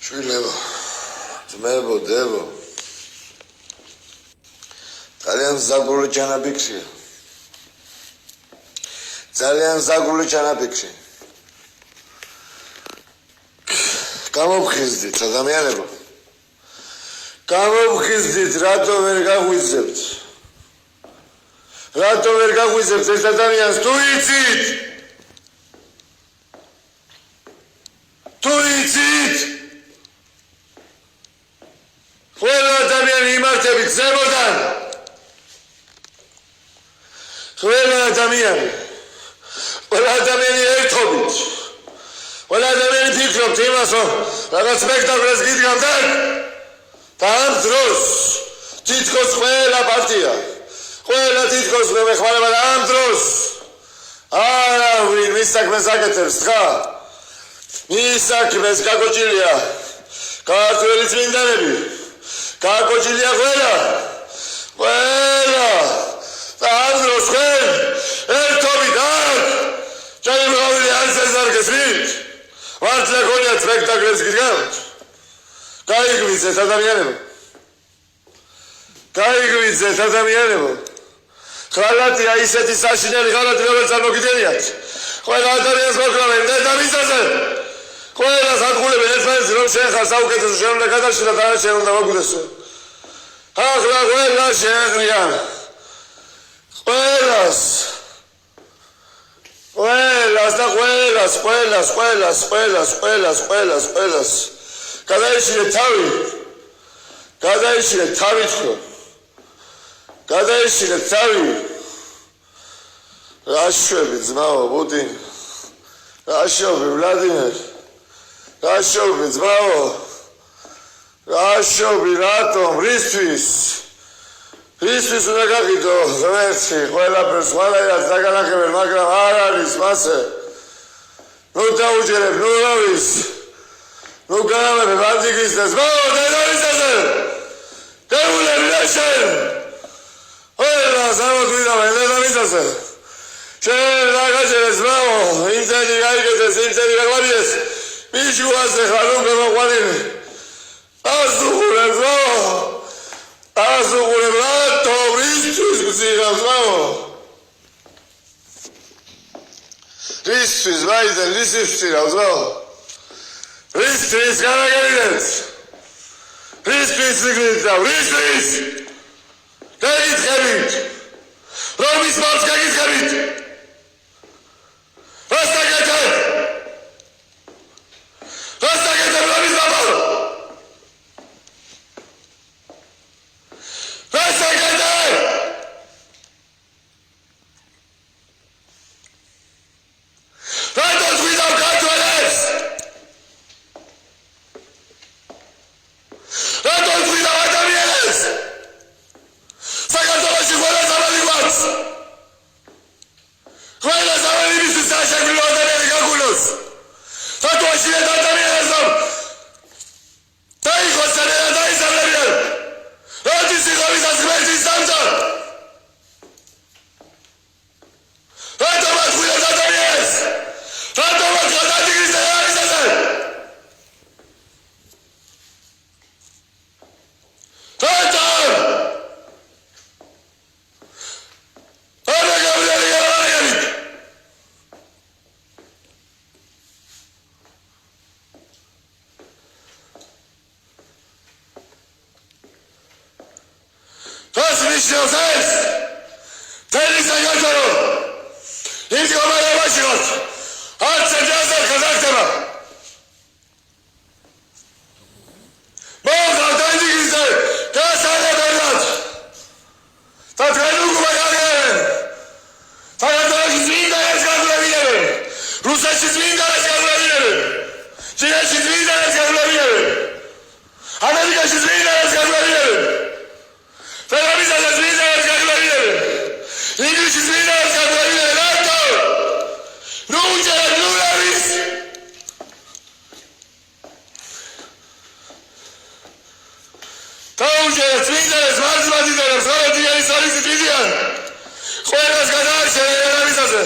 შვილებო, ძმებო, დებო. ძალიან ზაგრული ჩანაფიქრია. ძალიან ზაგრული ჩანაფიქრი. გამოვხიზდით ადამიანებო. გამოვხიზდით, რატო ვერ გაგვიზებთ? რატო ვერ გაგვიზებთ ეს ადამიანს? თუ იცით? თუ იცით? ყველა ადამიანი იმართებით ზემოდან. ყველა ადამიანი ერთობით. ყველა ადამიანი ფიქრობთ იმას, რომ რაღაც სპექტაკლს გიდგამთ და ამ დროს თითქოს ყველა პარტია, ყველა თითქოს მეხმარება და ამ დროს არავინ მის საქმეს აკეთებს, თხა? მის საქმეს გაკოჭილია ქართველი წმინდანები, გაკოჭილია ყველა და ამ დროს ხენ ერთობით აქ ჩემი მრავალი არის ეზარგეს ვით? მართლა გონიათ სპექტაკლებს გიდგამთ? გაიგვიძეთ ადამიანებო. გაიგვიძეთ ადამიანებო. ხალათია ისეთი საშინელი ხალათი, რომელიც არ მოგიძენიათ. ყველა ადამიანს მოკლავენ დედამიწაზე. ყველას ატყულებენ ერთმანეთს, რომ შენ ხარ საუკეთესო, შენ უნდა გადარჩინო და შენ უნდა მოგდესო. ახლა ყველა შეეღრიან. ყველას გადაიშილეთ თავი თქო. გადაიშილეთ თავი. რაშობი ძმაო პუტინ. რაშობი ვლადიმერ. რაშობი ძმაო. რაშობი რატომ? რისთვის უნდა გაგიდო ღმერთი ყველაფერს ყველას დაგანახებენ, მაგრამ არ არის მასე. ნუ დაუჯერებ, ნუ რავის. ნუ გავამებ ანტიკის და ძმაო დედამიწაზე. გეულები და შენ. ყველას ამოგვიდავენ დედამიწაზე. შენ დაგაჯერე ძმაო, იმწენი გაიგეთეს, იმწენი გაგვარიეს. მიშუაზე ხარ ნუ გამოყვანილი. ასუღურებ ძმაო. ასუღურებ რატო რისთვის გზირავს ძმაო? რისთვის ვაიდან რისთვის ვწირავს ძმაო? რისთვის განაგერიეთ? რისთვის ვიგრიდავ? რისთვის? გაგიცხებით? რომის მალს გაგიცხებით? რას დაგეთებ? რას დაგეთებ რომის მალს? რას დაგეთებ? რატო twidავ ქართველებს? რატო twidავ ადამიანებს? საქართველოში ყველა ზამალი გვაქვს. ყველა ზამალი მისთვის საშეგვრო ადამიანი გაგულოს. რატო აშილეთ ადამიანებს და დაიხოს და დაიზარდებიან? როდის იყო ვისაც ღმერთის დამწა? რატო მათქვიდოთ ადამიანებს? რატო მათქვიდოთ ანტიქრისტ დედამიწაზე? რატო? არა გავლელი გავლელი. რას ნიშნავს ეს? თელი საქართველო ის გომარებაში ვართ. არც ერთად ხაზახტება. მოგავთ ანტიქრისტზე გასაღებად. და თქვენ უკვე გაგიარეთ. საქართველოში წმინდანებს გაგულებინებენ. რუსეთში წმინდანებს გაგულებინებენ. ჩინეთში წმინდანებს გაგულებინებენ. ამერიკაში წმინდანებს გაგულებინებენ. დედამიწაზე წმინდანებს გაგულებინებენ. ინგლისში წმინდანებს გაგულებინებენ. რატო? ნუ უჯერებ, ნუ რავის. დაუჯერებ წმინდანებს, მართლმადიდანებს, ღალატიანის არის დიდიან. ყველას გადაარჩენე დედამიწაზე.